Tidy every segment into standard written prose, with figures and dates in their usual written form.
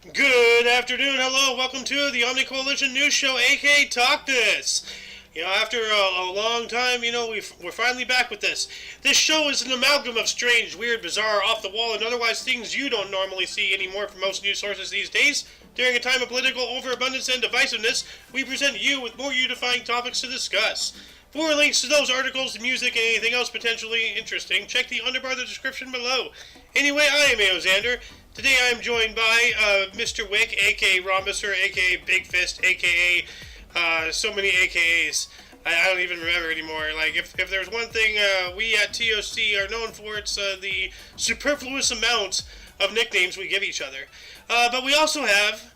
Good afternoon, hello, welcome to the OMNI Coalition News Show, aka TOCNS. After a long time, we're finally back with this. This show is an amalgam of strange, weird, bizarre, off-the-wall, and otherwise things you don't normally see anymore from most news sources these days. During a time of political overabundance and divisiveness, we present you with more unifying topics to discuss. For links to those articles, music, and anything else potentially interesting, check the underbar of the description below. Anyway, I am Xander. Today I am joined by Mr. Wick, a.k.a. Rhombuster, a.k.a. Big Fist, a.k.a. So many a.k.a.s. I don't even remember anymore. Like, if there's one thing we at TOC are known for, it's the superfluous amount of nicknames we give each other. But we also have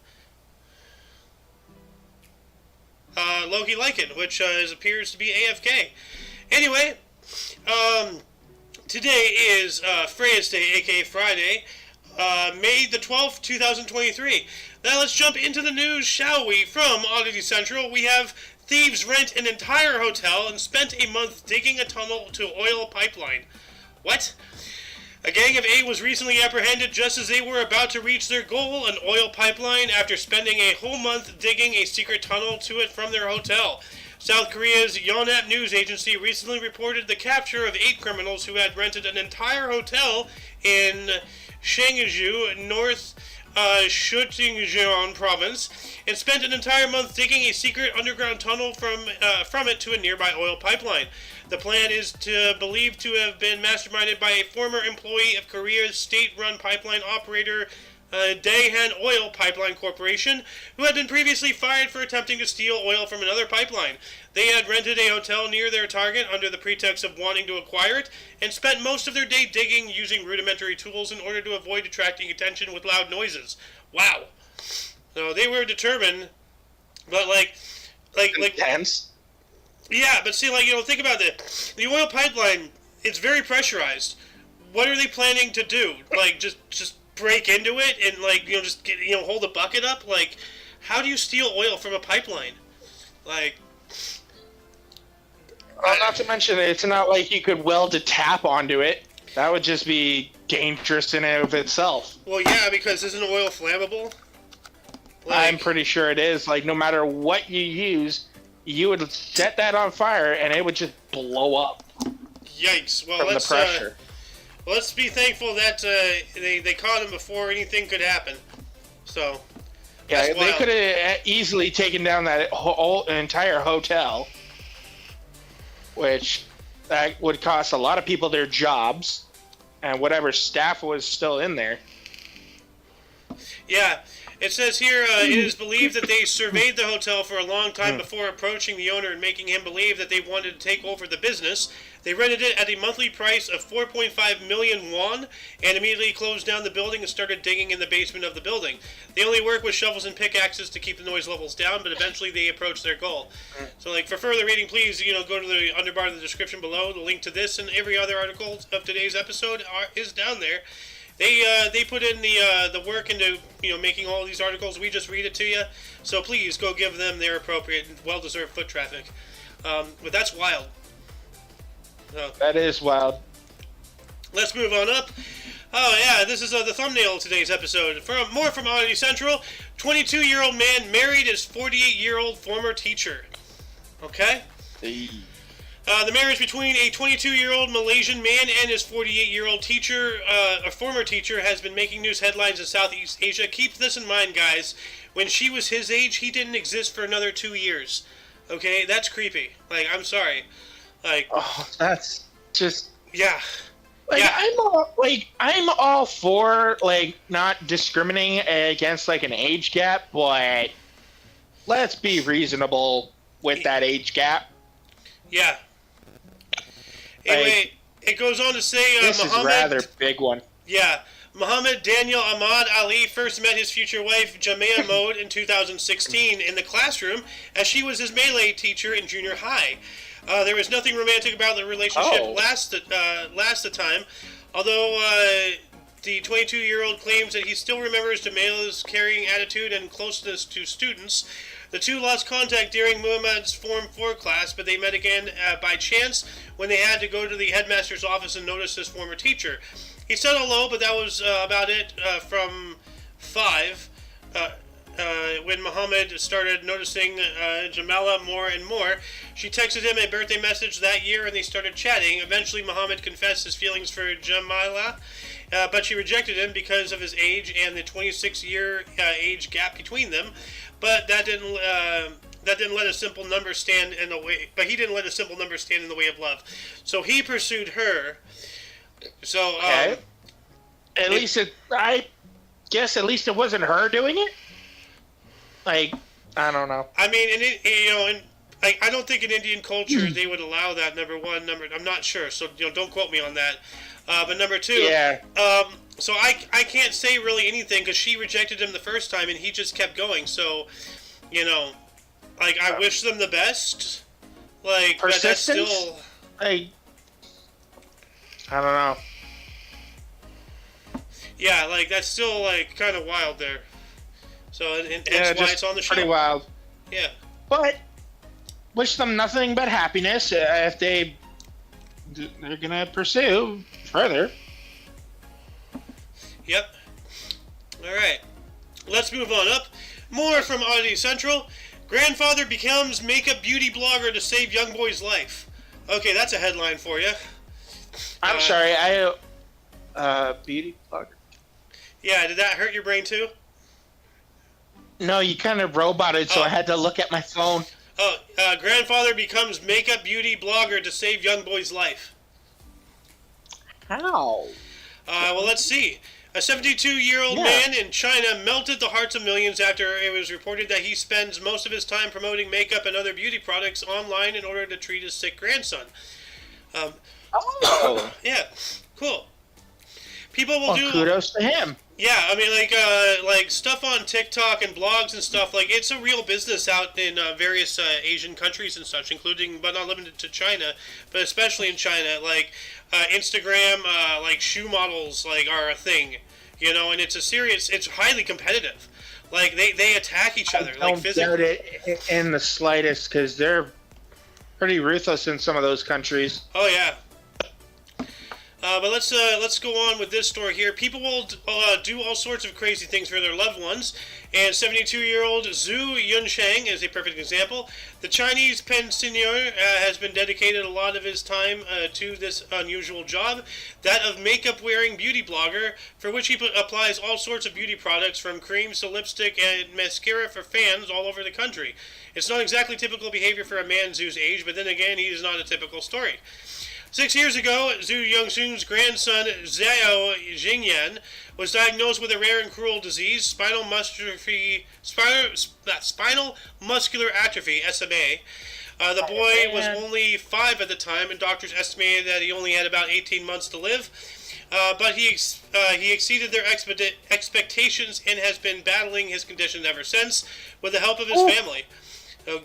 Loki Lycan, which appears to be AFK. Anyway, today is Freya's Day, a.k.a. Friday. May the 12th, 2023. Now let's jump into the news, shall we? From Oddity Central, we have thieves rent an entire hotel and spent a month digging a tunnel to oil pipeline. What? A gang of 8 was recently apprehended just as they were about to reach their goal, an oil pipeline, after spending a whole month digging a secret tunnel to it from their hotel. South Korea's Yonhap news agency recently reported the capture of 8 criminals who had rented an entire hotel in Shangju, North Shuttingjeon province, and spent an entire month digging a secret underground tunnel from it to a nearby oil pipeline. The plan is believed to have been masterminded by a former employee of Korea's state-run pipeline operator Daehan Oil Pipeline Corporation, who had been previously fired for attempting to steal oil from another pipeline. They had rented a hotel near their target under the pretext of wanting to acquire it, and spent most of their day digging using rudimentary tools in order to avoid attracting attention with loud noises. Wow. So they were determined, but like intense. Yeah, but see, think about it. The oil pipeline, it's very pressurized. What are they planning to do? Like, just break into it and just get, hold a bucket up? Like, how do you steal oil from a pipeline? Like, well, not to mention, it's not like you could weld a tap onto it. That would just be dangerous in and of itself. Well, yeah, because isn't oil flammable? I'm pretty sure it is. Like, no matter what you use, you would set that on fire and it would just blow up. Yikes! Well, from the pressure. Let's be thankful that they caught him before anything could happen. So, yeah, they could have easily taken down that whole entire hotel, which that would cost a lot of people their jobs and whatever staff was still in there. Yeah, it says here it is believed that they surveyed the hotel for a long time before approaching the owner and making him believe that they wanted to take over the business. They rented it at a monthly price of 4.5 million won and immediately closed down the building and started digging in the basement of the building. They only work with shovels and pickaxes to keep the noise levels down, but eventually they approach their goal. So, for further reading, please, go to the underbar in the description below. The link to this and every other article of today's episode is down there. They put in the work into making all these articles. We just read it to you, so please go give them their appropriate, well-deserved foot traffic. But that's wild. So, that is wild. Let's move on up. Oh yeah, this is the thumbnail of today's episode. More from Oddity Central. 22-year-old man married his 48-year-old former teacher. Okay. The marriage between a 22-year-old Malaysian man and his 48-year-old teacher, a former teacher, has been making news headlines in Southeast Asia. Keep this in mind, guys. When she was his age, he didn't exist for another 2 years. Okay, that's creepy. I'm sorry. Oh, that's just yeah. Yeah. I'm all for not discriminating against an age gap, but let's be reasonable with that age gap. Yeah. Anyway, it goes on to say this Muhammad, is a rather big one. Yeah. Muhammad Daniel Ahmad Ali first met his future wife Jamia Mode in 2016 in the classroom as she was his Malay teacher in junior high. There was nothing romantic about the relationship last the time, although the 22-year-old claims that he still remembers Jamila's caring attitude and closeness to students. The two lost contact during Muhammad's Form 4 class, but they met again by chance when they had to go to the headmaster's office and notice his former teacher. He said hello, but that was about it from 5. when Muhammad started noticing Jamala more and more, she texted him a birthday message that year and they started chatting. Eventually, Muhammad confessed his feelings for Jamala, but she rejected him because of his age and the 26-year age gap between them. But that didn't let a simple number stand in the way. But he didn't let a simple number stand in the way of love. So he pursued her. So Okay. I guess at least it wasn't her doing it. Like, I don't know. I mean, I don't think in Indian culture they would allow that. Number one, I'm not sure, so don't quote me on that. But number two, Yeah. So I can't say really anything because she rejected him the first time and he just kept going. So, I wish them the best. Like, but that's Persistence? still. I don't know. Yeah, like that's still like kind of wild there. So and Yeah, that's why just it's on the show. pretty wild. Yeah. But wish them nothing but happiness if they're gonna pursue further. Yep. All right. Let's move on up. More from Oddity Central. Grandfather becomes makeup beauty blogger to save young boy's life. Okay, that's a headline for you. I'm sorry, beauty blogger. Yeah, did that hurt your brain too? No, you kind of roboted, so I had to look at my phone. Oh, grandfather becomes makeup beauty blogger to save young boy's life. How? Well, let's see. A 72-year-old man in China melted the hearts of millions after it was reported that he spends most of his time promoting makeup and other beauty products online in order to treat his sick grandson. Yeah, cool. People will do. Kudos to him. Yeah, I mean, like stuff on TikTok and blogs and stuff. Like, it's a real business out in various Asian countries and such, including but not limited to China, but especially in China. Like, Instagram, like shoe models, like are a thing, and it's highly competitive. Like they attack each other, like physically. I don't doubt it in the slightest, because they're pretty ruthless in some of those countries. Oh yeah. But let's go on with this story here. People will do all sorts of crazy things for their loved ones, and 72-year-old Zhu Yunsheng is a perfect example. The Chinese pensioner has been dedicated a lot of his time to this unusual job, that of makeup-wearing beauty blogger, for which he applies all sorts of beauty products, from creams to lipstick and mascara for fans all over the country. It's not exactly typical behavior for a man Zhu's age, but then again, he is not a typical story. 6 years ago, Zhu Yongxun's grandson, Xiao Jingyan, was diagnosed with a rare and cruel disease, spinal muscular atrophy, SMA. The boy was only 5 at the time, and doctors estimated that he only had about 18 months to live. But he exceeded their expectations and has been battling his condition ever since, with the help of his family. So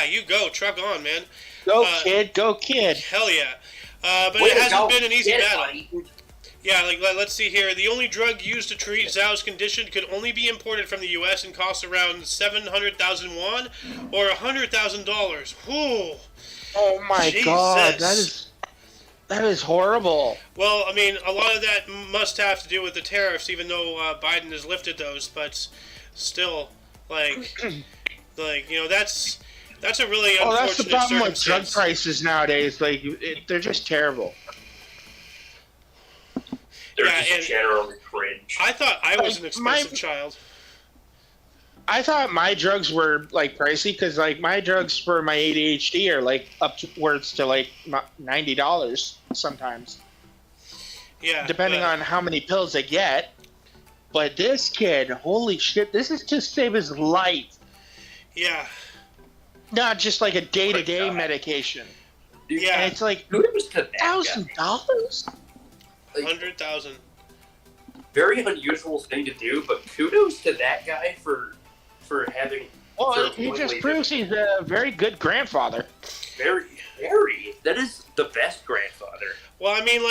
you go, truck on, man. Go kid, go kid. Hell yeah. But it hasn't been an easy battle. Yeah, let's see here. The only drug used to treat Zhao's condition could only be imported from the U.S. and cost around 700,000 won, or $100,000. Whew. Oh my Jesus. God, that is horrible. Well, I mean, a lot of that must have to do with the tariffs, even though Biden has lifted those. But still, that's a really unfortunate that's the problem with drug circumstance. prices nowadays. Like, they're just terrible. They're just generally cringe. I thought I was an expensive child. I thought my drugs were like pricey because like my drugs for my ADHD are like upwards to like $90 sometimes. Yeah. Depending on how many pills I get. But this kid, holy shit, this is to save his life. Yeah. Not just like a day-to-day medication. Yeah. And it's like Kudos to that guy. $1,000. 100,000. Very unusual thing to do, but kudos to that guy for having. Well, he just proves he's a very good grandfather. Very. That is the best grandfather. Well, I mean,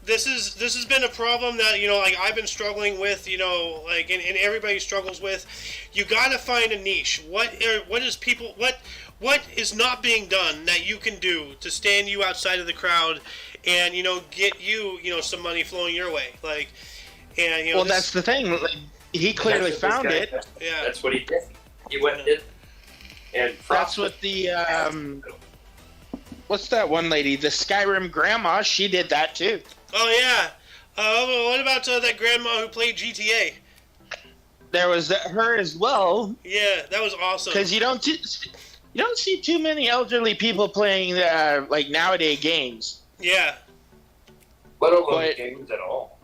this has been a problem that I've been struggling with, and everybody struggles with. You gotta find a niche. What is not being done that you can do to stand you outside of the crowd, and get you some money flowing your way, well, that's the thing. Like, he clearly That's what found this it. guy- Yeah. That's what he did. He went and did. And That's what the what's that one lady? The Skyrim grandma. She did that too. Oh yeah. What about that grandma who played GTA? There was her as well. Yeah, that was awesome. Because you don't see too many elderly people playing like nowadays games. Yeah. let alone But- games at all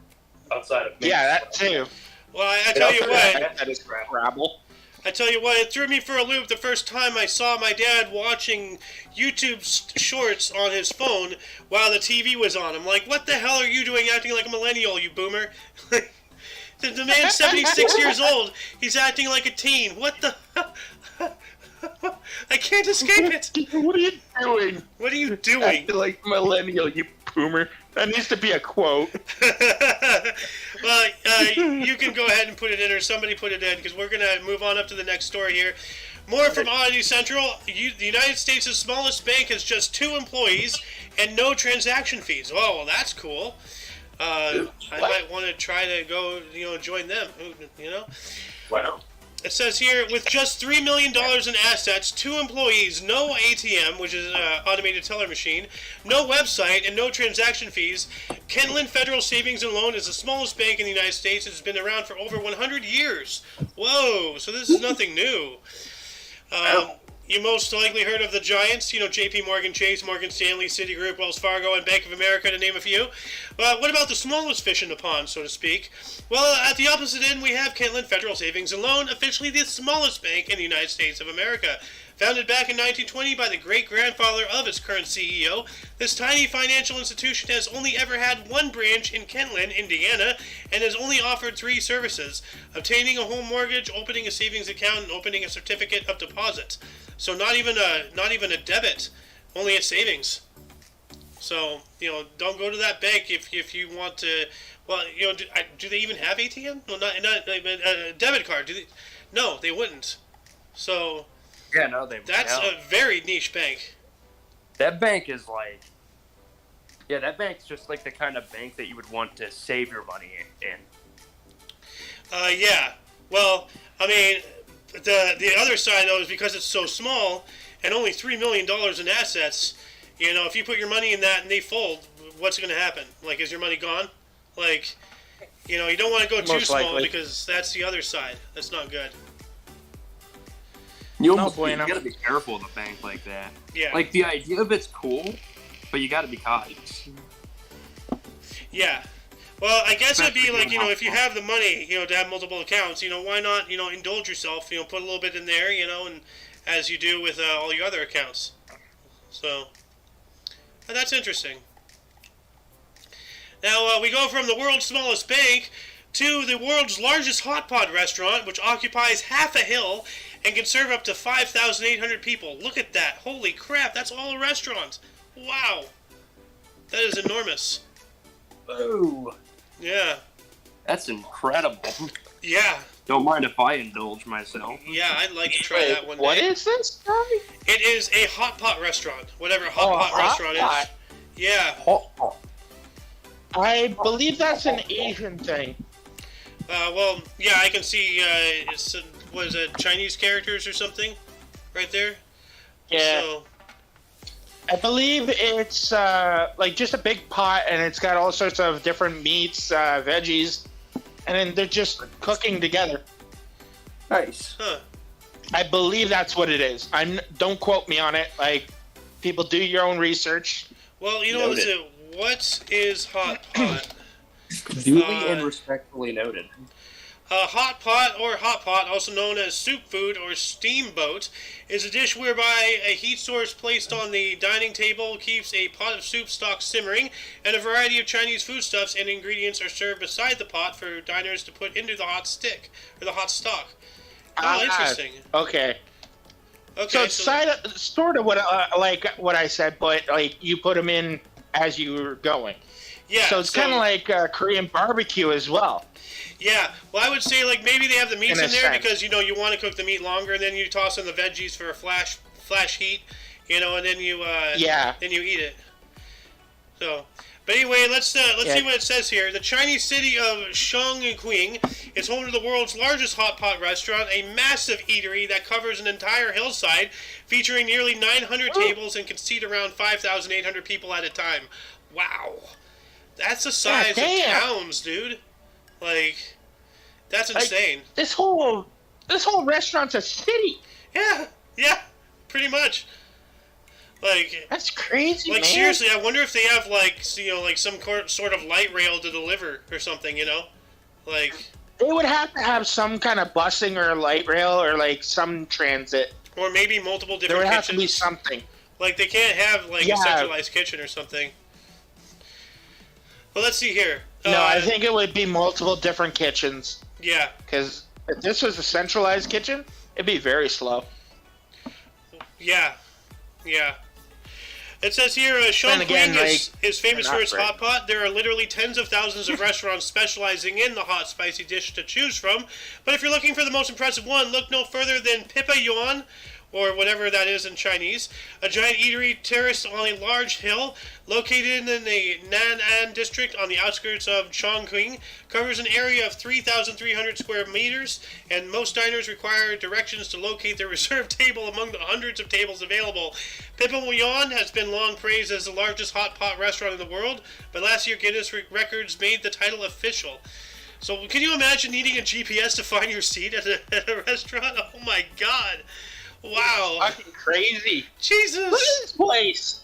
outside of Yeah, that too. Well, I tell you what. That is Scrabble. I tell you what, it threw me for a loop the first time I saw my dad watching YouTube shorts on his phone while the TV was on. I'm like, what the hell are you doing acting like a millennial, you boomer? The man's 76 years old. He's acting like a teen. What the I can't escape it. What are you doing? What are you doing? Acting like millennial, you boomer. That needs to be a quote. Well, you can go ahead and put it in, or somebody put it in, because we're going to move on up to the next story here. More from Oddity Central. The United States' smallest bank has just 2 employees and no transaction fees. Oh, well, that's cool. I might want to try to go, join them, Wow. It says here, with just $3 million in assets, 2 employees, no ATM, which is an automated teller machine, no website, and no transaction fees, Kentland Federal Savings and Loan is the smallest bank in the United States. It's been around for over 100 years. Whoa, so this is nothing new. You most likely heard of the giants, J.P. Morgan Chase, Morgan Stanley, Citigroup, Wells Fargo, and Bank of America, to name a few. But what about the smallest fish in the pond, so to speak? Well, at the opposite end, we have Kentland Federal Savings and Loan, officially the smallest bank in the United States of America. Founded back in 1920 by the great-grandfather of its current CEO, this tiny financial institution has only ever had 1 branch in Kentland, Indiana, and has only offered 3 services: obtaining a home mortgage, opening a savings account, and opening a certificate of deposit. So not even a debit, only a savings. So don't go to that bank if you want to. Well, do they even have ATM? Well, not a debit card. Do they? No, they wouldn't. So. Yeah, no, they. That's a very niche bank. That bank is like. Yeah, that bank's just like the kind of bank that you would want to save your money in. Yeah. Well, I mean, the other side though is because it's so small and only $3 million in assets. If you put your money in that and they fold, what's going to happen? Like, is your money gone? Like, you don't want to go too Most small likely. because that's the other side. That's not good. You No almost bueno. you gotta be careful with a bank like that. Yeah. Like the idea of it's cool, but you gotta be cautious. Yeah. Well, I guess it'd be Especially like, doing if you have the money, to have multiple accounts, why not, indulge yourself, put a little bit in there, and as you do with all your other accounts. So, that's interesting. Now, we go from the world's smallest bank to the world's largest hot pot restaurant, which occupies half a hill and can serve up to 5,800 people. Look at that. Holy crap, that's all a restaurant. Wow. That is enormous. Ooh, Yeah. that's incredible. Yeah. Don't mind if I indulge myself. Yeah, I'd like to try that one day. What is this? It is a hot pot restaurant. Whatever hot pot hot restaurant pot. is. Yeah. I believe that's an Asian thing. Well, yeah, I can see, was it Chinese characters or something? Right there? Yeah. So, I believe it's like just a big pot, and it's got all sorts of different meats, veggies, and then they're just cooking together. Nice. huh. I believe that's what it is. Don't quote me on it. Like, people do your own research. Well, Noted. what is hot pot? Duly and respectfully noted. Hot pot, also known as soup food or steamboat, is a dish whereby a heat source placed on the dining table keeps a pot of soup stock simmering, and a variety of Chinese foodstuffs and ingredients are served beside the pot for diners to put into the hot stick, or the hot stock. Oh, interesting. Okay. Okay, So it's sort of what like what I said, but like you put them in as you were going. yeah, So it's kind of like Korean barbecue as well. Yeah, well, I would say like maybe they have the meats In a in there sense. because you want to cook the meat longer, and then you toss in the veggies for a flash heat, and then you Yeah. then you eat it. So, But anyway, let's see Yeah. what it says here. The Chinese city of Chongqing is home to the world's largest hot pot restaurant, a massive eatery that covers an entire hillside, featuring nearly 900 tables and can seat around 5,800 people at a time. Wow, that's the size of damn. towns, dude. Like, that's insane. This whole restaurant's a city. Yeah, pretty much. Like, That's crazy, like man. seriously, I wonder if they have like like some sort of light rail to deliver or something. Like, They would have to have some kind of busing or light rail or like some transit. or maybe multiple There different would have to be kitchens. something. Like, they can't have like Yeah. a centralized kitchen or something. But let's see here. No, I think it would be multiple different kitchens. Yeah. Because if this was a centralized kitchen, it'd be very slow. Yeah. It says here, Then Chongqing again, is famous they're for not its great. hot pot. There are literally tens of thousands of restaurants specializing in the hot, spicy dish to choose from. But if you're looking for the most impressive one, look no further than Pipa Yuan, or whatever that is in Chinese, a giant eatery terraced on a large hill located in the Nan'an district on the outskirts of Chongqing, covers an area of 3,300 square meters, and most diners require directions to locate their reserved table among the hundreds of tables available. Pipa Yuan has been long praised as the largest hot pot restaurant in the world, but last year Guinness Records made the title official. So can you imagine needing a GPS to find your seat at a restaurant? Oh my god. Wow. Fucking crazy. Jesus. Look at this place.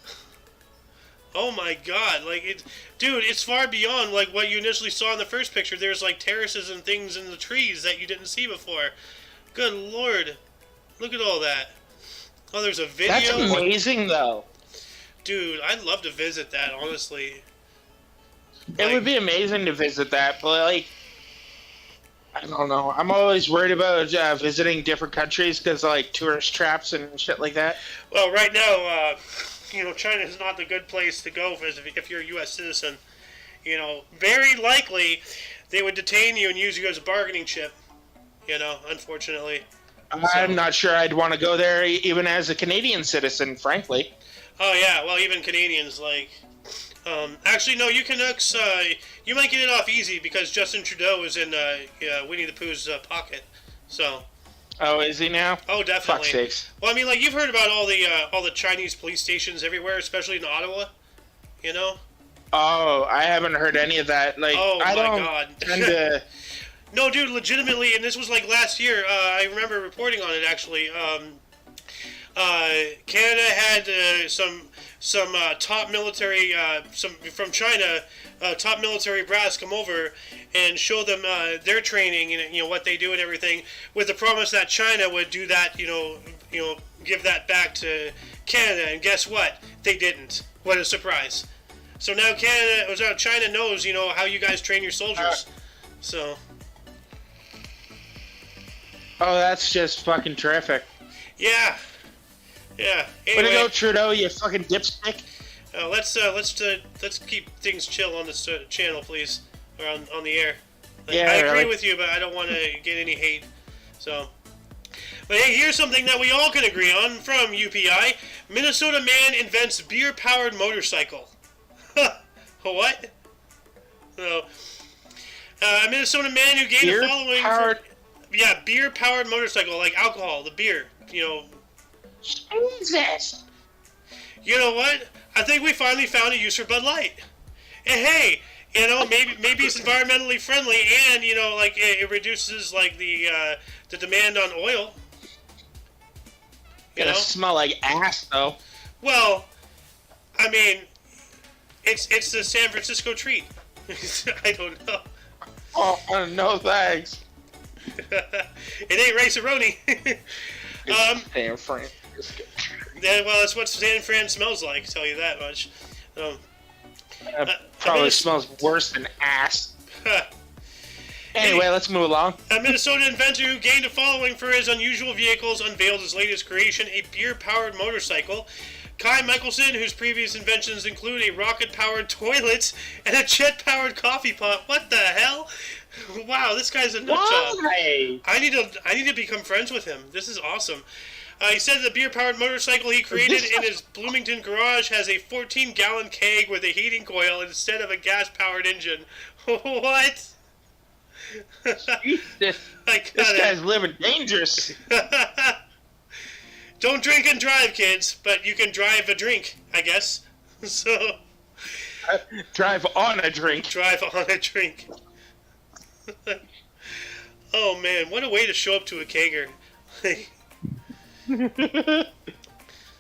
Oh my god. Like, dude, it's far beyond like what you initially saw in the first picture. There's like terraces and things in the trees that you didn't see before. Good lord. Look at all that. Oh, there's a video. That's amazing, though. Dude, I'd love to visit that, honestly. It would be amazing to visit that, but like, I don't know. I'm always worried about visiting different countries because like tourist traps and shit like that. Well, right now, China is not the good place to go if you're a U.S. citizen. Very likely they would detain you and use you as a bargaining chip. Unfortunately. I'm not sure I'd want to go there even as a Canadian citizen, frankly. Oh yeah, well even Canadians actually no, you Canucks you might get it off easy because Justin Trudeau is in Winnie the Pooh's pocket. So. Oh, is he now? Oh, definitely. Fuck sakes. Well, I mean, like you've heard about all the Chinese police stations everywhere, especially in Ottawa. Oh, I haven't heard any of that. Like, Oh I my don't god. tend to. No, dude, legitimately, and this was like last year. I remember reporting on it actually. Canada had some top military some from China top military brass come over and show them their training and what they do and everything, with the promise that China would do that, give that back to Canada. And guess what? They didn't. What a surprise! So now China knows how you guys train your soldiers. So. Oh, that's just fucking terrific. Yeah. Way Anyway, to go, Trudeau, you fucking dipstick. let's keep things chill on this channel, please, or on the air. Like, Yeah, I agree really. with you, but I don't want to get any hate. So, but hey, here's something that we all can agree on from UPI: Minnesota man invents beer-powered motorcycle. What? So, a Minnesota man who gained a following. Beer-powered. Yeah, beer-powered motorcycle, like alcohol, the beer. Jesus. You know what? I think we finally found a use for Bud Light. And hey, maybe it's environmentally friendly, and it reduces like the demand on oil. Gonna smell like ass, though. Well, I mean, it's the San Francisco treat. I don't know. Oh, no thanks. It ain't Race-A-Roni. San Francisco. Yeah, well, that's what San Fran smells like. I'll tell you that much. Probably smells worse than ass. Anyway, let's move along. A Minnesota inventor who gained a following for his unusual vehicles unveiled his latest creation, a beer-powered motorcycle. Kai Michelson, whose previous inventions include a rocket-powered toilet and a jet-powered coffee pot. What the hell? Wow, this guy's a nut job. Why? I need to become friends with him. This is awesome. He said the beer-powered motorcycle he created in his Bloomington garage has a 14-gallon keg with a heating coil instead of a gas-powered engine. What? This Like, guy's living dangerous. Don't drink and drive, kids, but you can drive a drink, I guess. So, Drive on a drink. drive on a drink. Oh man, what a way to show up to a kegger.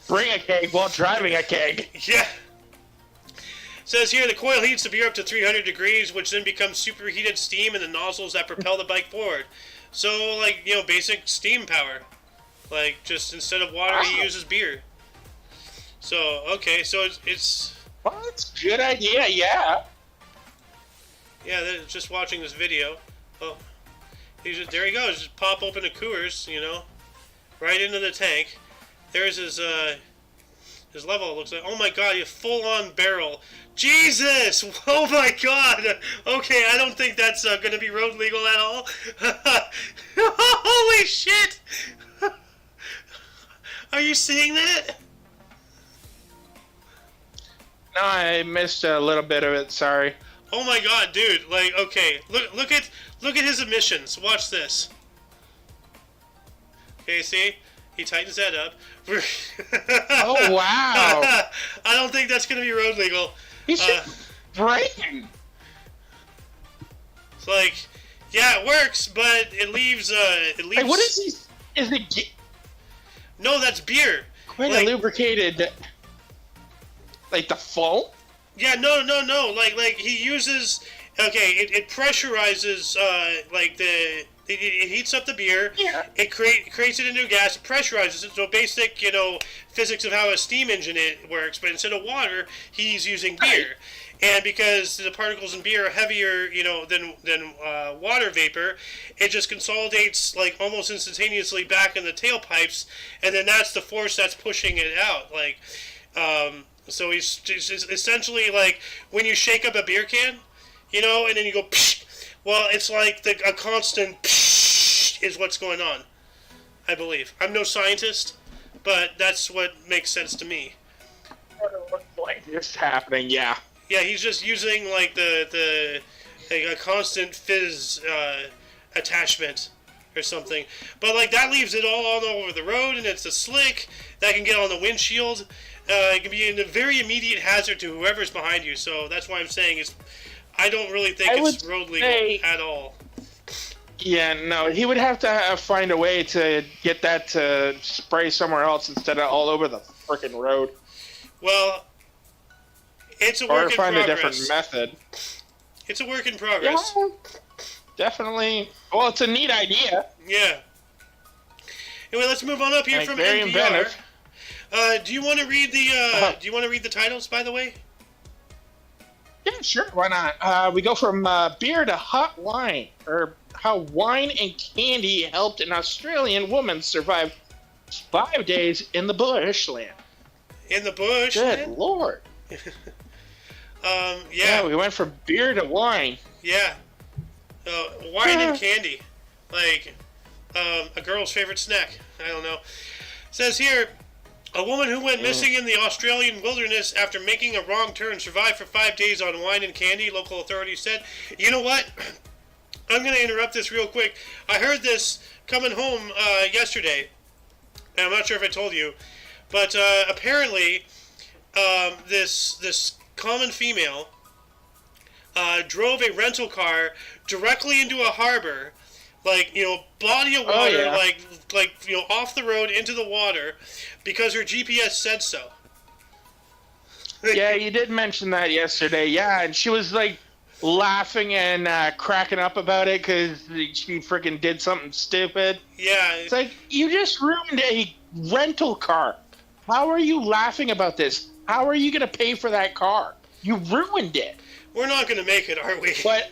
Bring a keg while driving a keg. Yeah. Says here the coil heats the beer up to 300 degrees, which then becomes superheated steam in the nozzles that propel the bike forward. So, like, you know, basic steam power. Like, just instead of water, he uses beer. So, okay, so it's Well, that's a good idea, yeah. yeah, they're just watching this video. Oh, there he goes. Just pop open a Coors, you know, right into the tank. There's his level. It looks like. Oh my God, you full-on barrel. Jesus! Oh my God! Okay, I don't think that's going to be road legal at all. Holy shit! Are you seeing that? No, I missed a little bit of it, sorry. Oh my God, dude! Like, okay, look at his emissions. Watch this. Okay, see? He tightens that up. Oh, wow. I don't think that's going to be road legal. He's braking. It's like, yeah, it works, but it leaves. Hey, what is he? Is it No, that's beer. quite Like- a lubricated, like the foam? Yeah, no. Like he uses. Okay, it pressurizes. Like it heats up the beer. Yeah. It creates it into gas. It pressurizes it. So basic, you know, physics of how a steam engine works. But instead of water, he's using beer. And because the particles in beer are heavier, you know, than water vapor, it just consolidates like almost instantaneously back in the tailpipes, and then that's the force that's pushing it out. Like, so he's essentially like when you shake up a beer can, you know, and then you go, psh, well, it's like a constant psh is what's going on. I believe. I'm no scientist, but that's what makes sense to me. Like this happening, yeah. Yeah, he's just using like the a constant fizz attachment or something. But like that leaves it all over the road, and it's a slick that can get on the windshield. It can be a very immediate hazard to whoever's behind you. So that's why I'm saying I don't really think it's road legal at all. Yeah, no, he would have to find a way to get that to spray somewhere else instead of all over the freaking road. Well, it's a Or work in find a progress. different method. It's a work in progress. Yeah, definitely. Well, it's a neat idea. Yeah. Anyway, let's move on up here Like, from very NPR. inventive. Do you want to read the? Do you want to read the titles, by the way? Yeah, sure. Why not? We go from beer to hot wine, or how wine and candy helped an Australian woman survive 5 days in the bushland. In the bush. Good man? Lord. Yeah. Yeah, we went from beer to wine. Yeah. Wine and candy. Like, a girl's favorite snack. I don't know. Says here, a woman who went missing in the Australian wilderness after making a wrong turn survived for 5 days on wine and candy, local authorities said. You know what? I'm going to interrupt this real quick. I heard this coming home yesterday. And I'm not sure if I told you. But apparently, this common female drove a rental car directly into a harbor, like, you know, body of water, Oh, yeah. like you know, off the road into the water, because her GPS said so. Yeah, you did mention that yesterday. Yeah, and she was like laughing and cracking up about it because she freaking did something stupid. Yeah, It's like, you just ruined a rental car. How are you laughing about this? How are you going to pay for that car? You ruined it. we're not going to make it, are we? But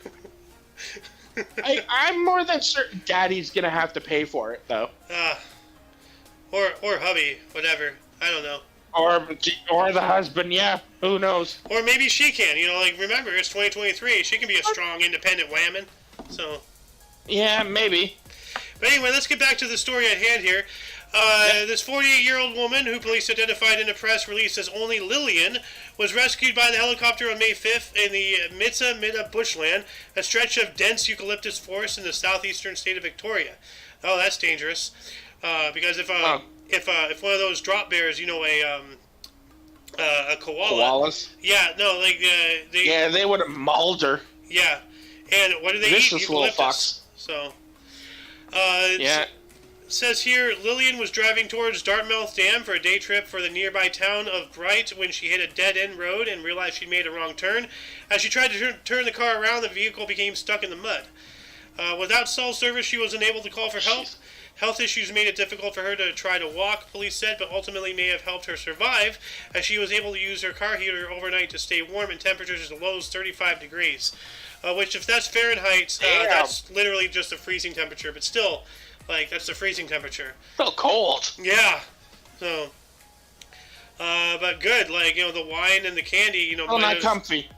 I'm more than certain Daddy's going to have to pay for it, though. Or hubby, whatever. I don't know. Or the husband, yeah. Who knows? Or maybe she can. You know, like, remember, it's 2023. She can be a strong, independent whammon. So... Yeah, maybe. But anyway, let's get back to the story at hand here. This 48-year-old woman, who police identified in a press release as only Lillian, was rescued by the helicopter on May 5th in the Mitsa bushland, a stretch of dense eucalyptus forest in the southeastern state of Victoria. Oh, that's dangerous. Because if one of those drop bears, a koala. Koalas? Yeah, no, they would have mauled her. Yeah. And what do they Vicious eat? little Eucalyptus. fox. So, Yeah. says here, Lillian was driving towards Dartmouth Dam for a day trip for the nearby town of Bright when she hit a dead-end road and realized she'd made a wrong turn. As she tried to turn the car around, the vehicle became stuck in the mud. Without cell service, she was unable to call for help. Health issues made it difficult for her to try to walk, police said, but ultimately may have helped her survive, as she was able to use her car heater overnight to stay warm in temperatures as low as 35 degrees. Which, if that's Fahrenheit, that's literally just a freezing temperature, but still, that's the freezing temperature. Still cold. Yeah. So, but good, the wine and the candy, Not comfy.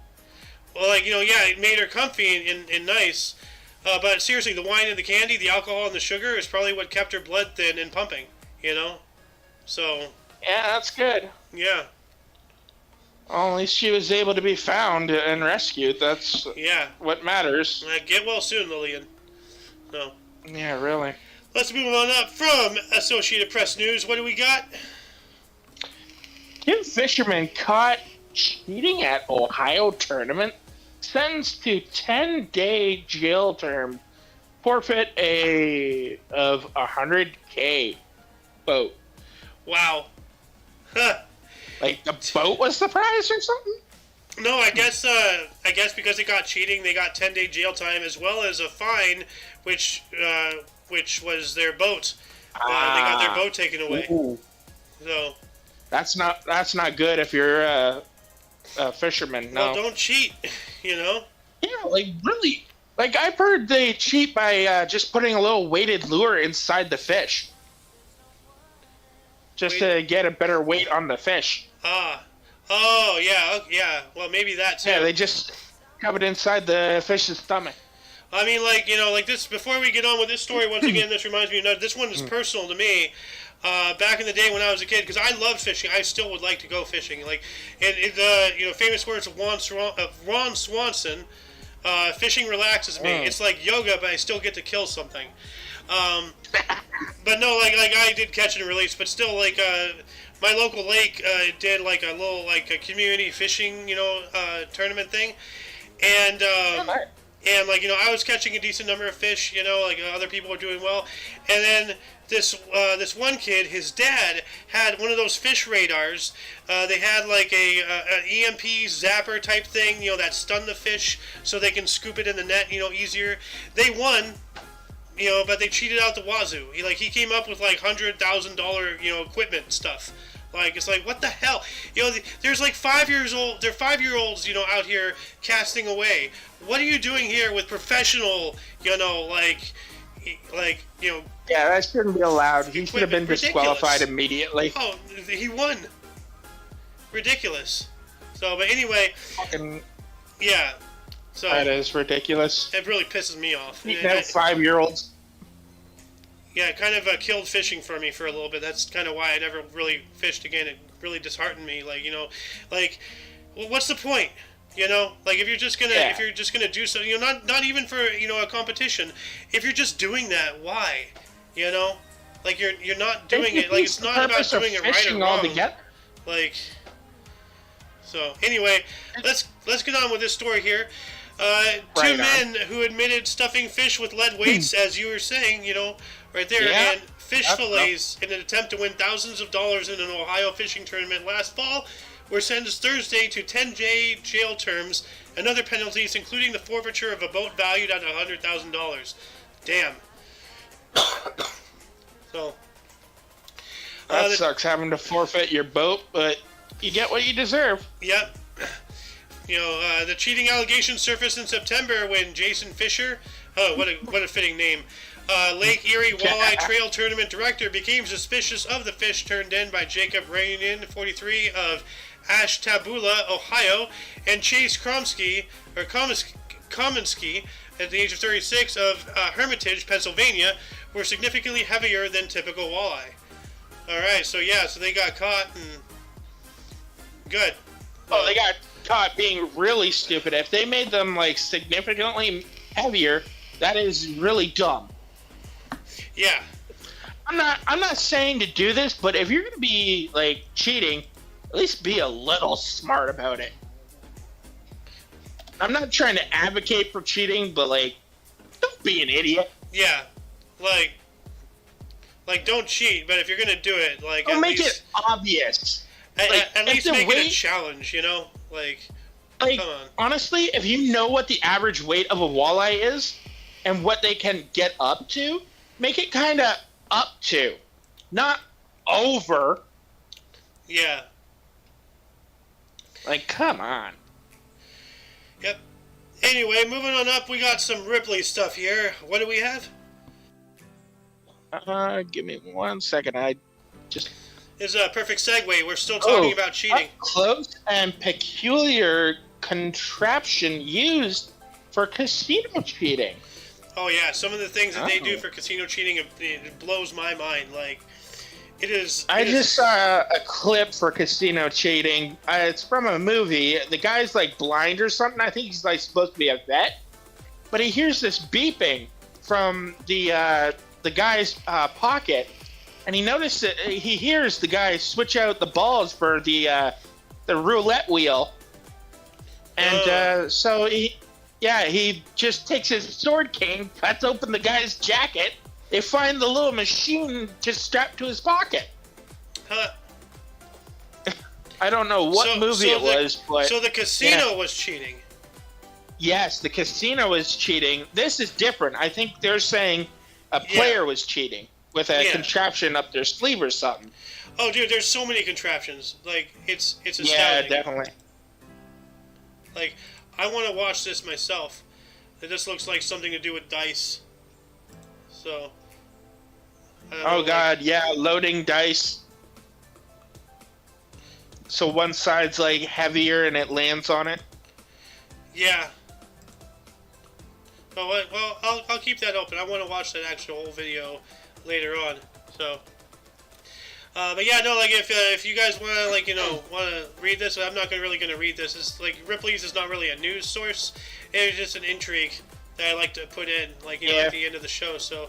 Well, it made her comfy and nice. But seriously, the wine and the candy, the alcohol and the sugar is probably what kept her blood thin and pumping, So. Yeah, that's good. Yeah. Well, at least she was able to be found and rescued. That's what matters. Get well soon, Lillian. No. Yeah, really. Let's move on up from Associated Press News. What do we got? Two fishermen caught cheating at Ohio tournament, sentenced to 10-day jail term, forfeit of $100K boat. Wow. Huh. The boat was the prize or something? No, I guess because they got cheating, they got 10-day jail time as well as a fine, which was their boat. They got their boat taken away. Ooh. So that's not good if you're a fisherman. No. Well, don't cheat. Yeah, really. I've heard they cheat by just putting a little weighted lure inside the fish, just to get a better weight on the fish. Oh, yeah. Well, maybe that too. Yeah, they just shove it inside the fish's stomach. I mean, this. Before we get on with this story, once again, this reminds me of this one is personal to me. Back in the day when I was a kid, because I loved fishing, I still would like to go fishing. Famous words of Ron Swanson, fishing relaxes me. It's like yoga, but I still get to kill something. But no, I did catch and release, but still, my local lake did a little a community fishing, tournament thing, and I was catching a decent number of fish, other people were doing well, and then this one kid, his dad had one of those fish radars. They had an EMP zapper type thing, that stun the fish so they can scoop it in the net, easier. They won. But they cheated out the wazoo. He came up with $100,000, equipment and stuff. It's what the hell? There's 5-year-olds. They're 5-year-olds, out here casting away. What are you doing here with professional, Yeah, that shouldn't be allowed. He should have been disqualified immediately. Oh, he won. Ridiculous. So, but anyway. Yeah. So that is ridiculous. It really pisses me off. You have 5-year-olds. Yeah, it kind of killed fishing for me for a little bit. That's kind of why I never really fished again. It really disheartened me. Well, what's the point? If you're just gonna do something, not even for a competition. If you're just doing that, why? You're not doing it. It's not about doing it right or wrong. So anyway, let's get on with this story here. Two men who admitted stuffing fish with lead weights, as you were saying, right there, and fish fillets in an attempt to win thousands of dollars in an Ohio fishing tournament last fall were sentenced Thursday to 10-day jail terms and other penalties, including the forfeiture of a boat valued at $100,000. Damn. So. That sucks, having to forfeit your boat, but you get what you deserve. Yep. The cheating allegations surfaced in September when Jason Fisher, what a fitting name, Lake Erie Walleye Trail Tournament Director, became suspicious of the fish turned in by Jacob Rainin, 43, of Ashtabula, Ohio, and Chase Komensky, at the age of 36, of Hermitage, Pennsylvania, were significantly heavier than typical walleye. All right, so they got caught and good. Oh, they got caught being really stupid. If they made them like significantly heavier, that is really dumb. Yeah. I'm not saying to do this, but if you're gonna be like cheating, at least be a little smart about it. I'm not trying to advocate for cheating, but like, don't be an idiot. Yeah. Like don't cheat, but if you're gonna do it, like Don't at make least it obvious. at least if the make it a weight- challenge, you know? Like Like, come on. honestly, if you know what the average weight of a walleye is and what they can get up to, make it kind of up to, not over. Yeah. Like, come on. Yep. Anyway, moving on up, we got some Ripley stuff here. What do we have? Give me 1 second. I just This is a perfect segue. We're still talking about cheating. Up close and peculiar contraption used for casino cheating. Oh yeah, some of the things that they do Oh. for casino cheating, it blows my mind. Like, it is. I it is- just saw a clip for casino cheating. It's from a movie. The guy's like blind or something. I think he's like supposed to be a vet, but he hears this beeping from the guy's pocket, and he noticed that he hears the guy switch out the balls for the roulette wheel, and so he just takes his sword cane, cuts open the guy's jacket. They find the little machine just strapped to his pocket. Huh. I don't know what movie it was, but so the casino was cheating. yes, the casino is cheating. This is different. I think they're saying a player was cheating with a contraption up their sleeve or something. Oh, dude, there's so many contraptions. Like, it's astounding. Yeah, definitely. Like, I want to watch this myself. This looks like something to do with dice. So. I don't know, Oh god, yeah, loading dice. So one side's like heavier and it lands on it. Yeah. Well, I'll keep that open. I want to watch that actual video later on. So. But yeah, no, like if you guys want to want to read this, I'm not really gonna read this. It's like Ripley's is not really a news source. It's just an intrigue that I like to put in, at the end of the show. So,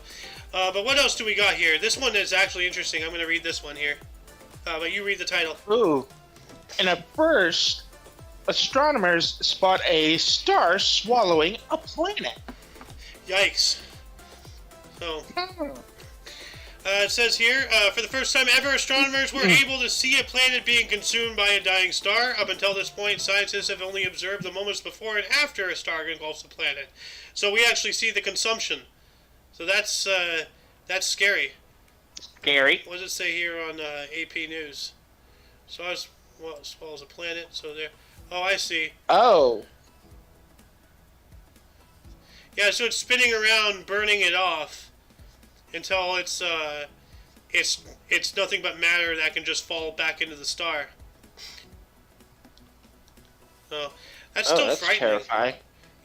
but what else do we got here? This one is actually interesting. I'm gonna read this one here. But you read the title. Ooh. And at first, astronomers spot a star swallowing a planet. Yikes. So. It says here, for the first time ever, astronomers were able to see a planet being consumed by a dying star. Up until this point, scientists have only observed the moments before and after a star engulfs a planet. So we actually see the consumption. So that's scary. Scary. What does it say here on AP News? Stars swallows a planet. So there. Oh, I see. Oh. Yeah, so it's spinning around, burning it off. Until it's nothing but matter that can just fall back into the star. Oh, that's still that's frightening. terrifying.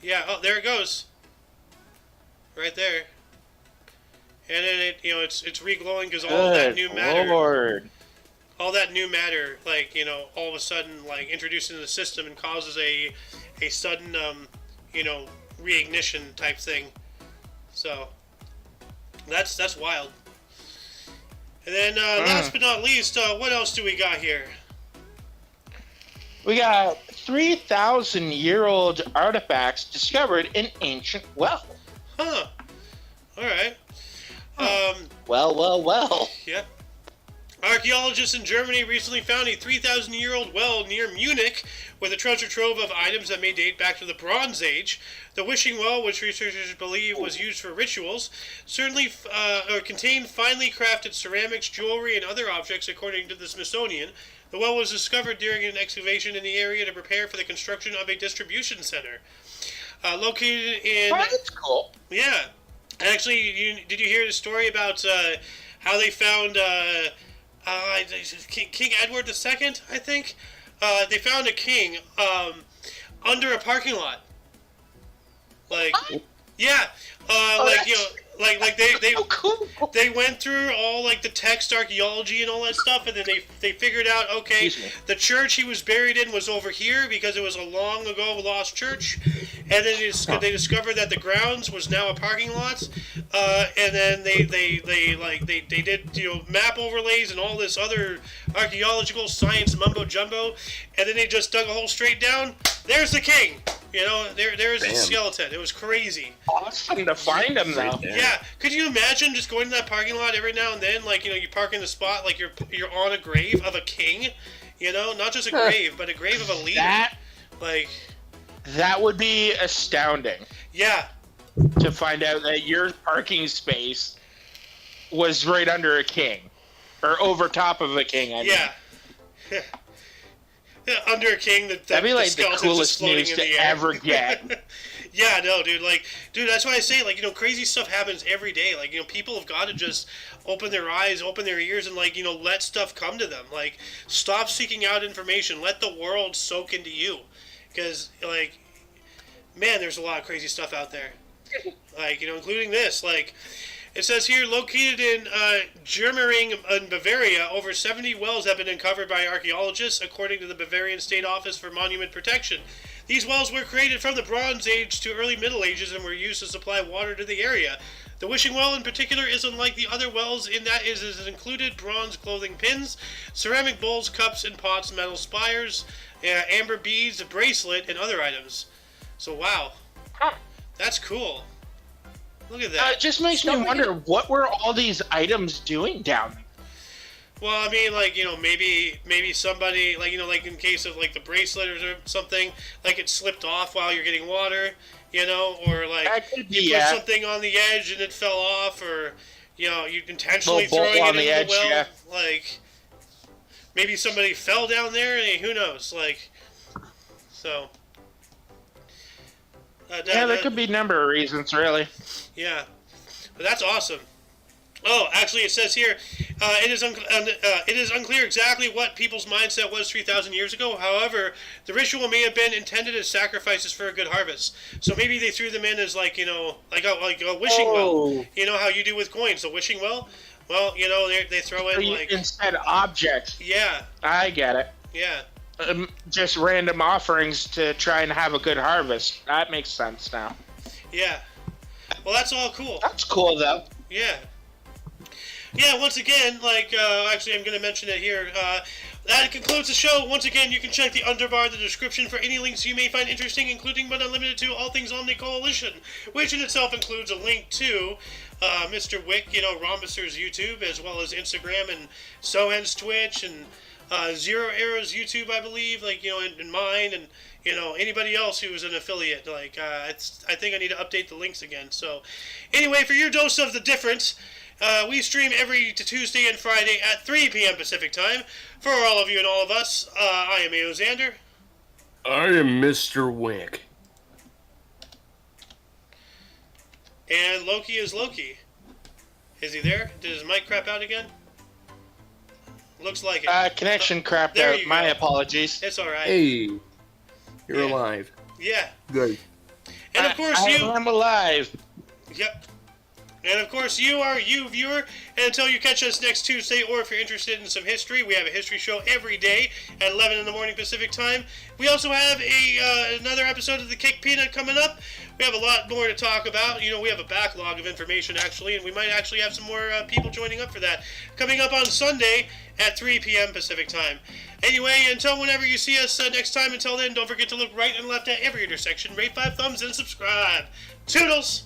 Yeah. Oh, there it goes. Right there. And then it's re-glowing because all that new matter. Lord. All that new matter, all of a sudden, introduced into the system and causes a sudden, reignition type thing. So. That's wild. And then last but not least, what else do we got here? We got 3,000-year-old artifacts discovered in ancient well. Huh. All right. Well. Yep. Archaeologists in Germany recently found a 3,000-year-old well near Munich with a treasure trove of items that may date back to the Bronze Age. The wishing well, which researchers believe was used for rituals, certainly contained finely crafted ceramics, jewelry, and other objects, according to the Smithsonian. The well was discovered during an excavation in the area to prepare for the construction of a distribution center. Located in... Oh, that's cool. Yeah. Actually, did you hear the story about how they found... King Edward II, I think. They found a king under a parking lot. Yeah, like you know, like they so cool. they went through all like the text archaeology and all that stuff, and then they figured out, okay, Excuse me. the church he was buried in was over here because it was a long ago lost church, and then they discovered that the grounds was now a parking lot, and then they did, you know, map overlays and all this other archaeological science mumbo jumbo, and then they just dug a hole straight down. There's the king. You know, there's the skeleton. It was crazy. Awesome to find him though. Yeah, could you imagine just going to that parking lot every now and then, like, you know, you park in the spot like you're on a grave of a king, you know, not just a grave, but a grave of a leader. That would be astounding. Yeah. To find out that your parking space was right under a king, or over top of a king. I mean. Yeah. Under a king, that'd be like the coolest news to ever get. Yeah, no, dude. Like, dude, that's why I say, like, you know, crazy stuff happens every day. Like, you know, people have got to just open their eyes, open their ears, and, like, you know, let stuff come to them. Like, stop seeking out information. Let the world soak into you. Because, like, man, there's a lot of crazy stuff out there. Like, you know, including this. Like, it says here, located in Germering in Bavaria, over 70 wells have been uncovered by archaeologists, according to the Bavarian State Office for Monument Protection. These wells were created from the Bronze Age to early Middle Ages and were used to supply water to the area. The wishing well in particular is unlike the other wells in that it has included bronze clothing pins, ceramic bowls, cups, and pots, metal spires, amber beads, a bracelet, and other items. So, wow. That's cool. Look at that. It just makes me wonder, what were all these items doing down there? Well, I mean, like, you know, maybe somebody, like, you know, like in case of, like, the bracelet or something, like it slipped off while you're getting water, you know, or, like, you put something on the edge and it fell off, or, you know, you intentionally throwing it into the well. Yeah. Like, maybe somebody fell down there, and who knows, like, so... there could be a number of reasons, really. Yeah, but that's awesome. Oh, actually, it says here, it is unclear exactly what people's mindset was 3,000 years ago. However, the ritual may have been intended as sacrifices for a good harvest. So maybe they threw them in as, like, you know, like a wishing well. You know how you do with coins, the wishing well? Well, you know, they throw in, like... Instead objects. Yeah. I get it. Yeah. Just random offerings to try and have a good harvest. That makes sense now. Yeah. Well, that's all cool. That's cool, though. Yeah. Yeah, once again, like, actually, I'm going to mention it here. That concludes the show. Once again, you can check the underbar in the description for any links you may find interesting, including but not limited to all things Omni Coalition, which in itself includes a link to Mr. Wick, you know, Rhombuster's YouTube, as well as Instagram and Sohen's Twitch, and Zero Arrow's YouTube, I believe, like, you know, and mine, and, you know, anybody else who is an affiliate. Like, I think I need to update the links again. So, anyway, for your dose of the difference, we stream every Tuesday and Friday at 3 p.m. Pacific Time. For all of you and all of us, I am A.O. Xander. I am Mr. Wick. And Loki is Loki. Is he there? Did his mic crap out again? Looks like it. Connection crapped out. My apologies. It's alright. Hey, you're alive. Yeah. Good. And of course I'm alive. Yep. And of course you, viewer. And until you catch us next Tuesday, or if you're interested in some history, we have a history show every day at 11 in the morning Pacific Time. We also have another episode of The Kick Peanut coming up. We have a lot more to talk about. You know, we have a backlog of information, actually, and we might actually have some more people joining up for that. Coming up on Sunday at 3 p.m. Pacific Time. Anyway, until whenever you see us next time, until then, don't forget to look right and left at every intersection, rate 5 thumbs, and subscribe. Toodles!